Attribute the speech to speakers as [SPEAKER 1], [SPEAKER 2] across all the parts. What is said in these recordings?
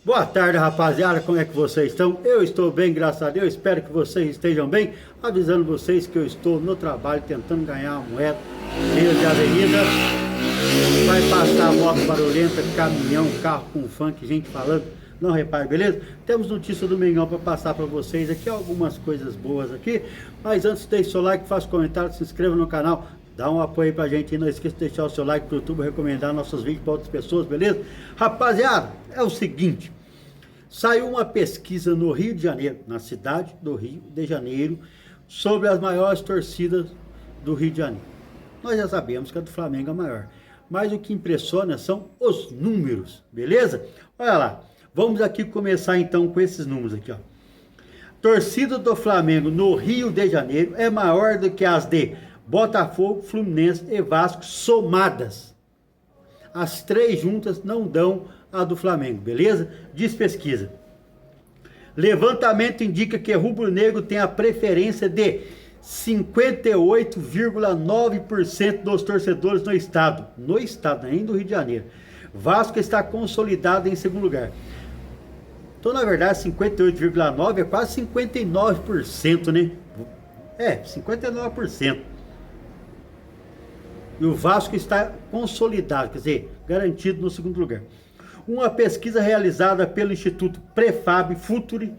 [SPEAKER 1] Boa tarde, rapaziada, como é que vocês estão? Eu estou bem, graças a Deus, espero que vocês estejam bem. Avisando vocês que eu estou no trabalho tentando ganhar uma moeda, meio de avenida. Vai passar moto barulhenta, caminhão, carro com funk, gente falando. Não repare, beleza? Temos notícia do Mengão para passar para vocês aqui, algumas coisas boas aqui. Mas antes, deixe seu like, faça comentário, se inscreva no canal. Dá um apoio aí pra gente e não esqueça de deixar o seu like pro YouTube, recomendar nossos vídeos para outras pessoas, beleza? Rapaziada, é o seguinte, saiu uma pesquisa no Rio de Janeiro, na cidade do Rio de Janeiro, sobre as maiores torcidas do Rio de Janeiro. Nós já sabemos que a do Flamengo é a maior, mas o que impressiona são os números, beleza? Olha lá, vamos aqui começar então com esses números aqui, ó. Torcida do Flamengo no Rio de Janeiro é maior do que as de Botafogo, Fluminense e Vasco somadas. As três juntas não dão a do Flamengo, beleza? Diz pesquisa. Levantamento indica que rubro-negro tem a preferência de 58,9% dos torcedores no estado. No estado, nem do Rio de Janeiro. Vasco está consolidado em segundo lugar. Então, na verdade, 58,9% é quase 59%, né? É, 59%. E o Vasco está consolidado, quer dizer, garantido no segundo lugar. Uma pesquisa realizada pelo Instituto Prefab Futuri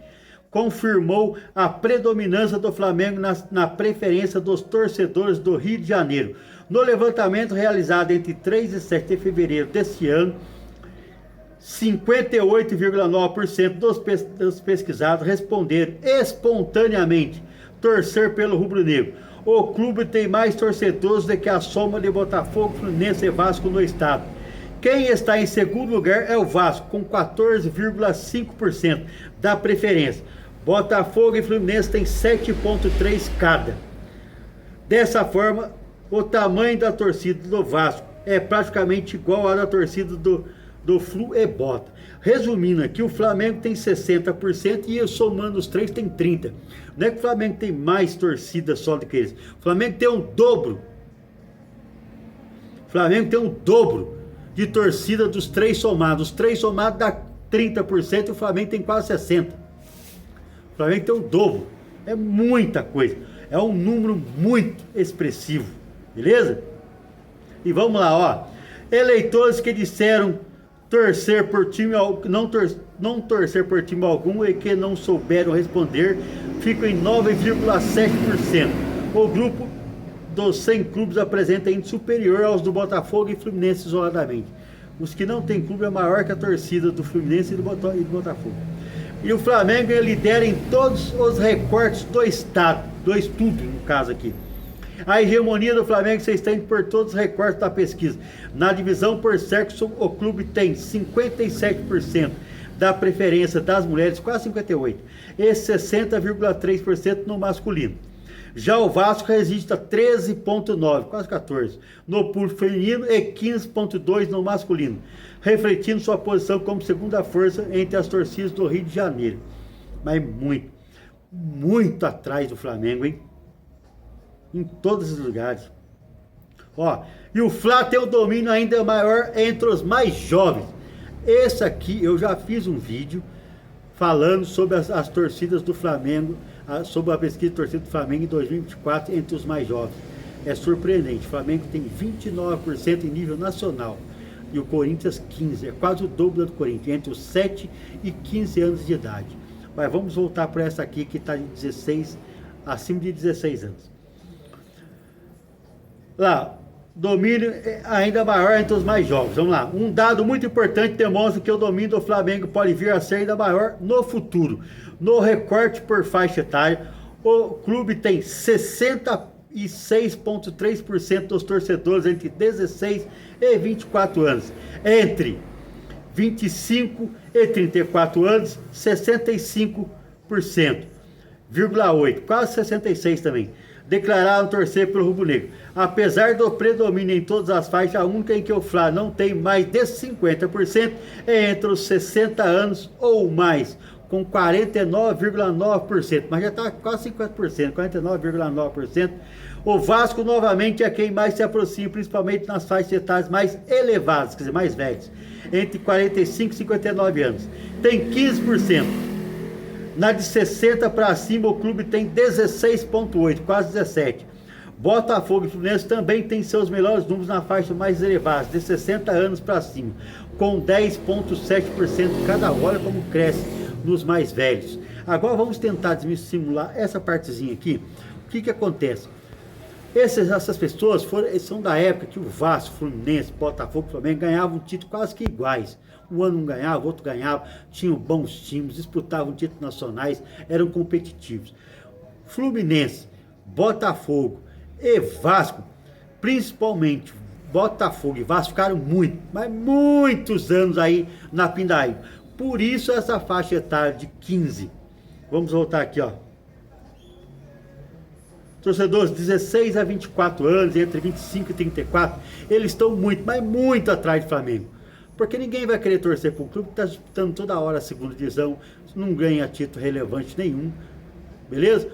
[SPEAKER 1] confirmou a predominância do Flamengo na preferência dos torcedores do Rio de Janeiro. No levantamento realizado entre 3 e 7 de fevereiro deste ano, 58,9% dos pesquisados responderam espontaneamente torcer pelo rubro-negro. O clube tem mais torcedores do que a soma de Botafogo, Fluminense e Vasco no estado. Quem está em segundo lugar é o Vasco, com 14,5% da preferência. Botafogo e Fluminense têm 7,3% cada. Dessa forma, o tamanho da torcida do Vasco é praticamente igual à da torcida do Flu e Bota. Resumindo aqui, o Flamengo tem 60% e eu somando os três tem 30%. Não é que o Flamengo tem mais torcida só do que eles. O Flamengo tem um dobro. O Flamengo tem um dobro de torcida dos três somados. Os três somados dá 30% e o Flamengo tem quase 60%. O Flamengo tem o dobro. É muita coisa. É um número muito expressivo. Beleza? E vamos lá, ó. Eleitores que disseram torcer por time não torcer por time algum e que não souberam responder ficam em 9,7%. O grupo dos 100 clubes apresenta índice superior aos do Botafogo e Fluminense isoladamente. Os que não têm clube é maior que a torcida do Fluminense e do Botafogo. E o Flamengo lidera em todos os recortes do estado, do estudo no caso aqui. A hegemonia do Flamengo se estende por todos os recortes da pesquisa. Na divisão por sexo, o clube tem 57% da preferência das mulheres, quase 58%, e 60,3% no masculino. Já o Vasco registra 13,9%, quase 14%, no público feminino e 15,2% no masculino, refletindo sua posição como segunda força entre as torcidas do Rio de Janeiro. Mas muito atrás do Flamengo, hein? Em todos os lugares. Ó, e o Fla tem o domínio ainda maior entre os mais jovens. Esse aqui eu já fiz um vídeo falando sobre as torcidas do Flamengo, sobre a pesquisa de torcida do Flamengo em 2024 entre os mais jovens. É surpreendente. O Flamengo tem 29% em nível nacional e o Corinthians 15%. É quase o dobro do Corinthians, entre os 7 e 15 anos de idade. Mas vamos voltar para essa aqui que está de 16, acima de 16 anos. Lá, domínio ainda maior entre os mais jovens. Vamos lá. Um dado muito importante demonstra que o domínio do Flamengo pode vir a ser ainda maior no futuro. No recorte por faixa etária, o clube tem 66,3% dos torcedores entre 16 e 24 anos. Entre 25 e 34 anos, 65,8%, quase 66% também. Declararam torcer pelo rubro-negro. Apesar do predomínio em todas as faixas, a única em que o Fla não tem mais de 50% é entre os 60 anos ou mais, com 49,9%, mas já está quase 50%, 49,9%. O Vasco novamente é quem mais se aproxima, principalmente nas faixas etárias mais elevadas, quer dizer, mais velhos, entre 45 e 59 anos. Tem 15%. Na de 60 para cima, o clube tem 16,8%, quase 17%. Botafogo e Fluminense também tem seus melhores números na faixa mais elevada, de 60 anos para cima, com 10,7% cada. Olha como cresce nos mais velhos. Agora vamos tentar simular essa partezinha aqui. O que acontece? Essas pessoas são da época que o Vasco, Fluminense, Botafogo, Flamengo ganhavam títulos quase que iguais. Um ano um ganhava, o outro ganhava, tinham bons times, disputavam títulos nacionais, eram competitivos. Fluminense, Botafogo e Vasco, principalmente Botafogo e Vasco, ficaram mas muitos anos aí na Pindaíba. Por isso essa faixa etária de 15. Vamos voltar aqui, ó. Torcedores 16 a 24 anos, entre 25 e 34, eles estão mas muito atrás do Flamengo. Porque ninguém vai querer torcer para um clube que está disputando toda hora a segunda divisão, não ganha título relevante nenhum, beleza?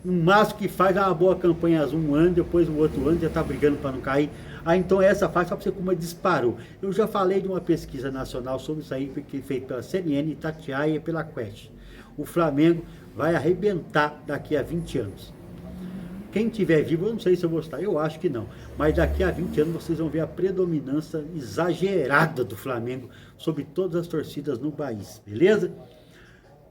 [SPEAKER 1] No máximo que faz uma boa campanha um ano, depois o outro ano já está brigando para não cair. Então essa faixa, só para você como disparou. Eu já falei de uma pesquisa nacional sobre isso aí, que feita pela CNN, Itatiaia e pela Quest. O Flamengo vai arrebentar daqui a 20 anos. Quem tiver vivo, eu não sei se eu vou estar, eu acho que não. Mas daqui a 20 anos vocês vão ver a predominância exagerada do Flamengo sobre todas as torcidas no país, beleza?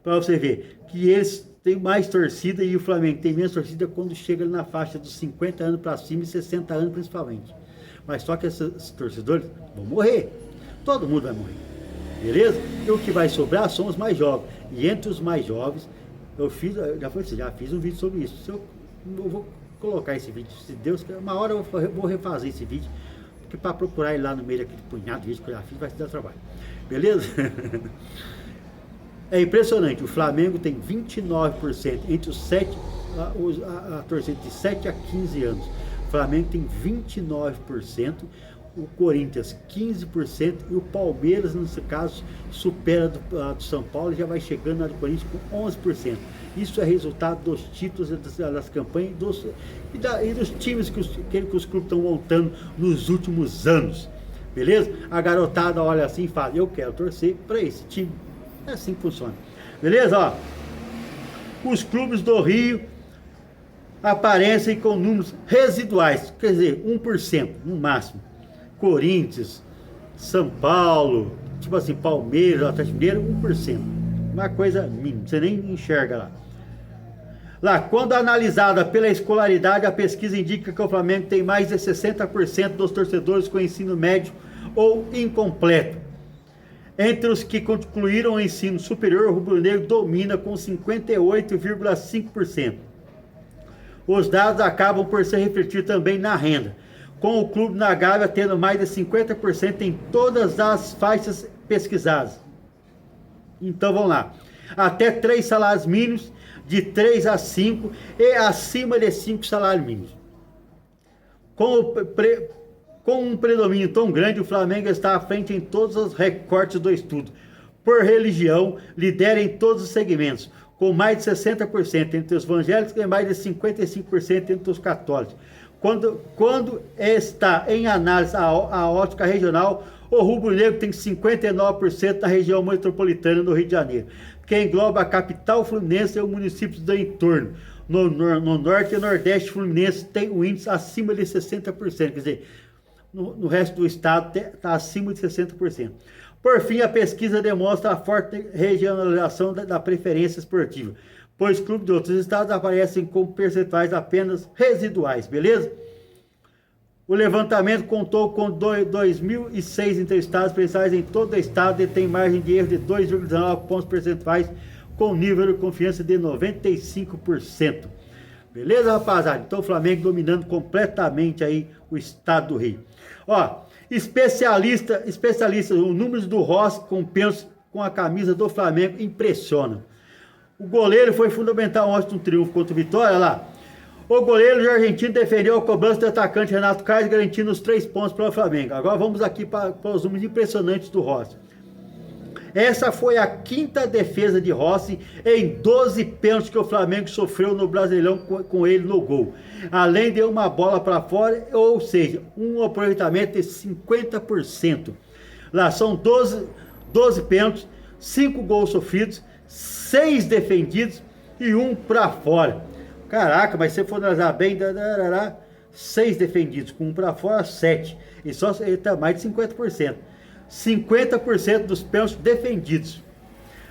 [SPEAKER 1] Para você ver que eles têm mais torcida e o Flamengo tem menos torcida quando chega na faixa dos 50 anos para cima e 60 anos principalmente. Mas só que esses torcedores vão morrer, todo mundo vai morrer, beleza? E o que vai sobrar são os mais jovens. E entre os mais jovens, já fiz um vídeo sobre isso. Eu vou colocar esse vídeo, se Deus quer, uma hora eu vou refazer esse vídeo, porque para procurar ele lá no meio daquele punhado de vídeo que eu já fiz, vai se dar trabalho, beleza? É impressionante, o Flamengo tem 29% entre os a torcida de 7 a 15 anos, o Flamengo tem 29%, o Corinthians 15% e o Palmeiras, nesse caso, supera do São Paulo e já vai chegando na do Corinthians com 11%. Isso é resultado dos títulos, das campanhas e dos times que os clubes estão montando nos últimos anos. Beleza? A garotada olha assim e fala, eu quero torcer para esse time. É assim que funciona. Beleza? Ó, os clubes do Rio aparecem com números residuais, quer dizer, 1% no máximo. Corinthians, São Paulo, tipo assim, Palmeiras, Atlético Mineiro, 1%. Uma coisa mínima, você nem enxerga lá. Lá, quando analisada pela escolaridade, a pesquisa indica que o Flamengo tem mais de 60% dos torcedores com ensino médio ou incompleto. Entre os que concluíram o ensino superior, o rubro-negro domina com 58,5%. Os dados acabam por se refletir também na renda, com o clube na Gávea tendo mais de 50% em todas as faixas pesquisadas. Então vamos lá, até 3 salários mínimos, de 3 a 5 e acima de 5 salários mínimos. Com um predomínio tão grande, o Flamengo está à frente em todos os recortes do estudo. Por religião, lidera em todos os segmentos, com mais de 60% entre os evangélicos e mais de 55% entre os católicos. Quando está em análise a ótica regional, o rubro-negro tem 59% da região metropolitana do Rio de Janeiro, que engloba a capital fluminense e os municípios do entorno. No norte e nordeste fluminense tem um índice acima de 60%, quer dizer, no resto do estado está acima de 60%. Por fim, a pesquisa demonstra a forte regionalização da preferência esportiva, pois clubes de outros estados aparecem com percentuais apenas residuais, beleza? O levantamento contou com 2.006 entrevistados presenciais em todo o estado e tem margem de erro de 2,19 pontos percentuais, com nível de confiança de 95%. Beleza, rapaziada? Então o Flamengo dominando completamente aí o estado do Rio. Ó, especialistas, os números do Rossi com a camisa do Flamengo impressionam. O goleiro foi fundamental ontem no triunfo contra o Vitória, lá. O goleiro argentino defendeu a cobrança do atacante Renato Kaiser, garantindo os 3 pontos para o Flamengo. Agora vamos aqui para os números impressionantes do Rossi. Essa foi a quinta defesa de Rossi em 12 pênaltis que o Flamengo sofreu no Brasileirão com ele no gol. Além de uma bola para fora, ou seja, um aproveitamento de 50%. Lá são 12 pênaltis, 5 gols sofridos, 6 defendidos e 1 para fora. Caraca, mas se for analisar bem, 6 defendidos, com 1 para fora, 7. E só está mais de 50%. 50% dos pênaltis defendidos.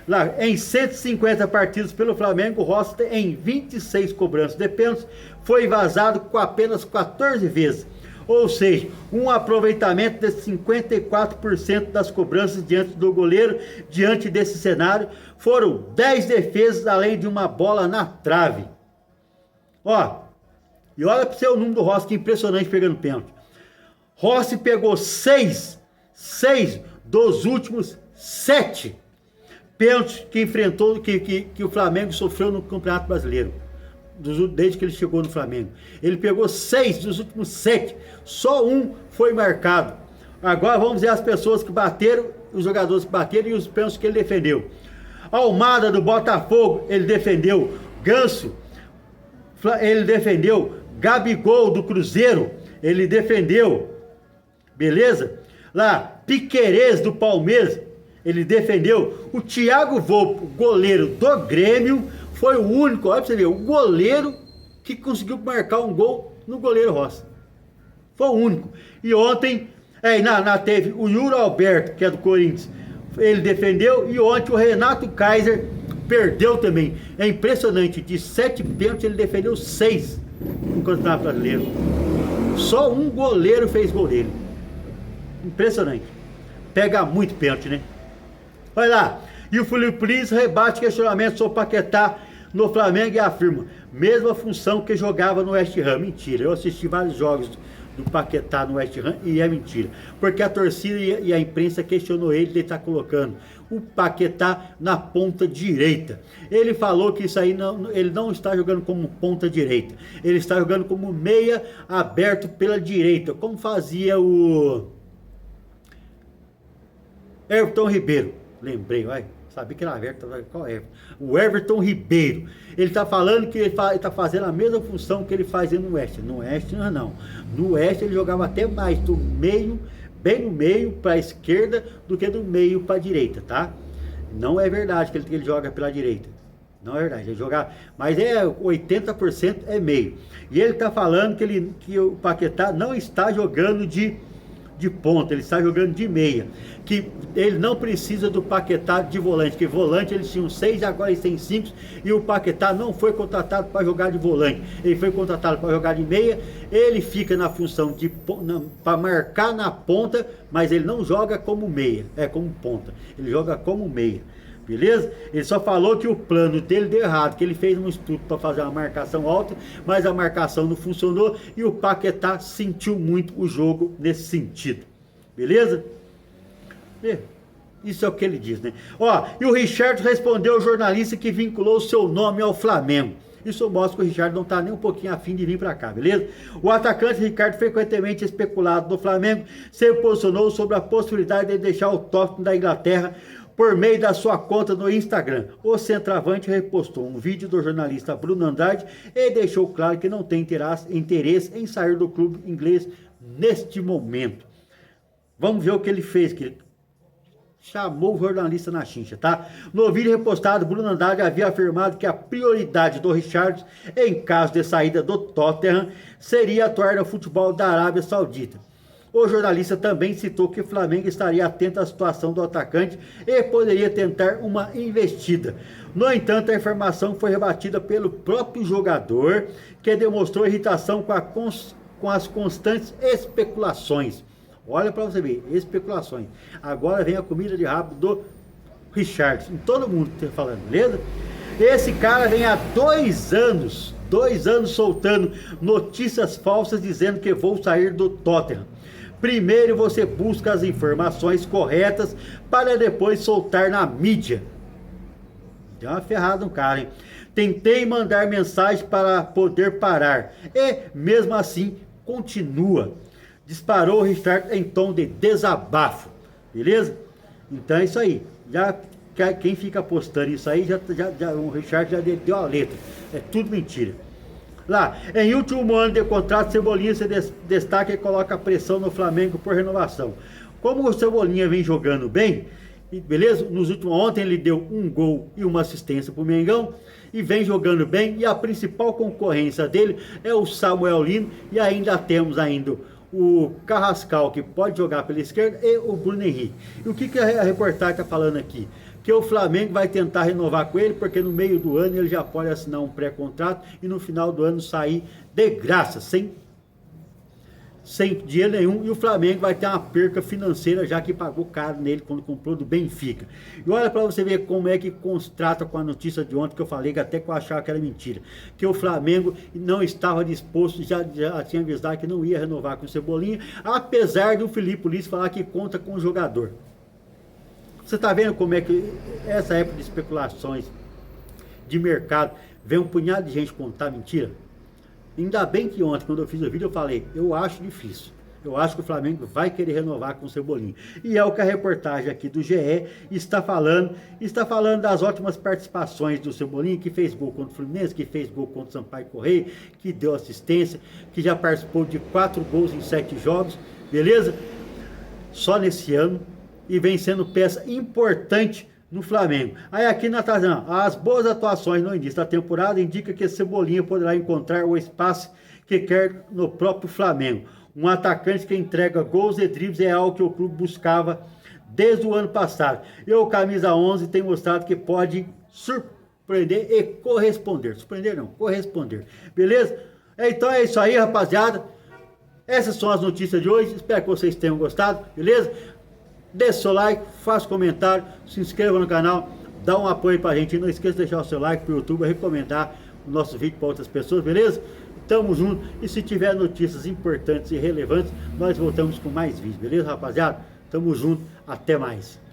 [SPEAKER 1] Lá, em 150 partidas pelo Flamengo, o Rossi em 26 cobranças de pênaltis foi vazado com apenas 14 vezes. Ou seja, um aproveitamento de 54% das cobranças diante do goleiro. Diante desse cenário, foram 10 defesas, além de uma bola na trave. Ó, e olha para o seu número do Rossi, que impressionante pegando pênalti. Rossi pegou 6 dos últimos 7 pênaltis que enfrentou, que o Flamengo sofreu no Campeonato Brasileiro, desde que ele chegou no Flamengo. Ele pegou 6 dos últimos 7, só um foi marcado. Agora vamos ver as pessoas que bateram, os jogadores que bateram e os pênaltis que ele defendeu. Almada do Botafogo, ele defendeu. Ganso, ele defendeu. Gabigol do Cruzeiro, ele defendeu. Beleza? Lá, Piquerez do Palmeiras, ele defendeu. O Thiago Volpi, goleiro do Grêmio, foi o único, olha pra você ver, o goleiro que conseguiu marcar um gol no goleiro Rossi. Foi o único. E ontem, teve o Yuri Alberto, que é do Corinthians, ele defendeu. E ontem o Renato Kaiser perdeu também. É impressionante, de 7 pênaltis ele defendeu 6 no Campeonato Brasileiro. Só um goleiro fez gol dele. Impressionante. Pega muito pênalti, né? Olha lá. E o Felipe Luiz rebate questionamento sobre Paquetá no Flamengo e afirma: mesma função que jogava no West Ham. Mentira. Eu assisti vários jogos do Paquetá no West Ham e é mentira. Porque a torcida e a imprensa questionou ele de estar colocando o Paquetá na ponta direita. Ele falou que isso aí ele não está jogando como ponta direita. Ele está jogando como meia aberto pela direita, como fazia o Everton Ribeiro. Lembrei, vai. Sabia que era Everton, qual é? O Everton Ribeiro. Ele está falando que ele está fazendo a mesma função que ele fazia no Oeste. No Oeste não. No Oeste ele jogava até mais do meio, bem no meio para a esquerda do que do meio para a direita, tá? Não é verdade que ele joga pela direita. Não é verdade, ele joga, mas 80% é meio. E ele está falando que o Paquetá não está jogando de ponta, ele está jogando de meia, que ele não precisa do Paquetá de volante, que volante eles tinham 6, agora eles têm 5, e o Paquetá não foi contratado para jogar de volante, ele foi contratado para jogar de meia. Ele fica na função para marcar na ponta, mas ele não joga como meia, como ponta, ele joga como meia. Beleza? Ele só falou que o plano dele deu errado, que ele fez um estudo para fazer uma marcação alta, mas a marcação não funcionou e o Paquetá sentiu muito o jogo nesse sentido. Beleza? Isso é o que ele diz, né? Ó, e o Richard respondeu ao jornalista que vinculou o seu nome ao Flamengo. Isso mostra que o Richard não está nem um pouquinho afim de vir para cá, beleza? O atacante Ricardo, frequentemente especulado do Flamengo, se posicionou sobre a possibilidade de deixar o Tottenham da Inglaterra por meio da sua conta no Instagram. O centroavante repostou um vídeo do jornalista Bruno Andrade e deixou claro que não tem interesse em sair do clube inglês neste momento. Vamos ver o que ele fez, que ele chamou o jornalista na chincha, tá? No vídeo repostado, Bruno Andrade havia afirmado que a prioridade do Richard, em caso de saída do Tottenham, seria atuar no futebol da Arábia Saudita. O jornalista também citou que o Flamengo estaria atento à situação do atacante e poderia tentar uma investida. No entanto, a informação foi rebatida pelo próprio jogador, que demonstrou irritação com as constantes especulações. Olha para você ver, especulações. Agora vem a comida de rabo do Richard. Todo mundo está falando, beleza? Esse cara vem há 2 anos soltando notícias falsas dizendo que vou sair do Tottenham. Primeiro você busca as informações corretas para depois soltar na mídia. Deu uma ferrada no cara, hein? Tentei mandar mensagem para poder parar e mesmo assim continua. Disparou o Richard em tom de desabafo. Beleza? Então é isso aí. Já quem fica apostando isso aí, o Richard já deu a letra. É tudo mentira. Lá, em último ano de contrato, Cebolinha se destaca e coloca pressão no Flamengo por renovação. Como o Cebolinha vem jogando bem, beleza? Ontem ele deu um gol e uma assistência pro Mengão e vem jogando bem, e a principal concorrência dele é o Samuel Lino, e ainda temos o Carrascal, que pode jogar pela esquerda, e o Bruno Henrique. E o que a reportagem está falando aqui? Que o Flamengo vai tentar renovar com ele, porque no meio do ano ele já pode assinar um pré-contrato e no final do ano sair de graça, sem dinheiro nenhum, e o Flamengo vai ter uma perca financeira, já que pagou caro nele quando comprou do Benfica. E olha para você ver como é que contrata com a notícia de ontem, que eu falei, que até que eu achava que era mentira, que o Flamengo não estava disposto, já tinha avisado que não ia renovar com o Cebolinha, apesar do Filipe Luís falar que conta com o jogador. Você está vendo como é que essa época de especulações de mercado vem um punhado de gente contar mentira? Ainda bem que ontem, quando eu fiz o vídeo, eu falei, eu acho difícil. Eu acho que o Flamengo vai querer renovar com o Cebolinha. E é o que a reportagem aqui do GE está falando. Está falando das ótimas participações do Cebolinha, que fez gol contra o Fluminense, que fez gol contra o Sampaio Correia, que deu assistência, que já participou de 4 gols em 7 jogos, beleza? Só nesse ano. E vem sendo peça importante no Flamengo. Aí aqui na Tazan, as boas atuações no início da temporada indica que Cebolinha poderá encontrar o espaço que quer no próprio Flamengo. Um atacante que entrega gols e dribles é algo que o clube buscava desde o ano passado. E o camisa 11 tem mostrado que pode surpreender e corresponder. Surpreender não, corresponder. Beleza? Então é isso aí, rapaziada. Essas são as notícias de hoje. Espero que vocês tenham gostado, beleza? Deixe seu like, faça comentário, se inscreva no canal, dá um apoio pra gente. E não esqueça de deixar o seu like pro YouTube, recomendar o nosso vídeo para outras pessoas, beleza? Tamo junto. E se tiver notícias importantes e relevantes, nós voltamos com mais vídeos, beleza, rapaziada? Tamo junto, até mais.